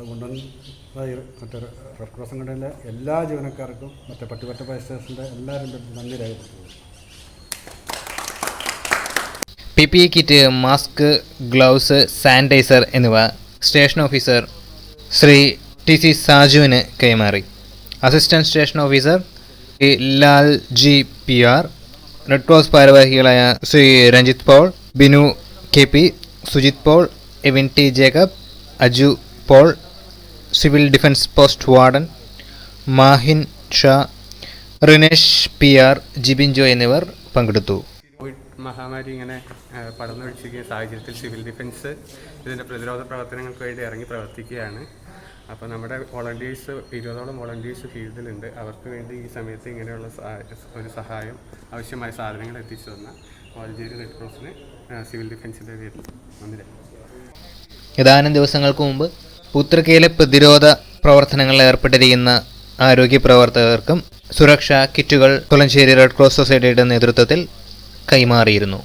മുണ്ടൻ മറ്റേ red cross സംഘടനയിലെ എല്ലാ ജീവനക്കാർക്കും മറ്റേ പട്ടിപ്പറ്റ ഫയർ സ്റ്റേഷൻ്റെ എല്ലാവരും നന്ദി രേഖപ്പെടുത്തുന്നു. PPE kit, mask, gloves, sanitiser എന്നിവ സ്റ്റേഷൻ ഓഫീസർ ശ്രീ TC സാജുവിന് കൈമാറി. Assistant station officer Lal G PR, red cross ഭാരവാഹികളായ Shri Ranjith Paul, Binu KP, Sujith Paul, Evin T Jacob, Aju Paul, civil defence post warden Mahin Shah, Rinesh PR, Jibin Jo എന്നിവർ പങ്കെടുത്തു. കോവിഡ് മഹാമാരി ഇങ്ങനെ പടർന്നൊഴിച്ചിരിക്കുന്ന സാഹചര്യത്തിൽ സിവിൽ ഡിഫൻസ് ഇതിൻ്റെ പ്രതിരോധ പ്രവർത്തനങ്ങൾക്ക് വേണ്ടി ഇറങ്ങി പ്രവർത്തിക്കുകയാണ്. അപ്പോൾ നമ്മുടെ വോളണ്ടിയേഴ്സ് 20ഓളം വോളണ്ടിയേഴ്സ് ഫീൽഡിലുണ്ട്. അവർക്ക് വേണ്ടി ഈ സമയത്ത് ഇങ്ങനെയുള്ള ഒരു സഹായം, ആവശ്യമായ സാധനങ്ങൾ എത്തിച്ചു തന്ന വാളഞ്ചേരി റെഡ് ക്രോസിന് സിവിൽ ഡിഫൻസിൻ്റെ പേരിൽ നന്ദി. ഏതാനും ദിവസങ്ങൾക്ക് മുമ്പ് പൂത്തൃക്കയിലെ പ്രതിരോധ പ്രവർത്തനങ്ങളിൽ ഏർപ്പെട്ടിരിക്കുന്ന ആരോഗ്യ പ്രവർത്തകർക്കും സുരക്ഷാ കിറ്റുകൾ തുളഞ്ചേരി റെഡ് ക്രോസ് സൊസൈറ്റിയുടെ നേതൃത്വത്തിൽ കൈമാറിയിരുന്നു.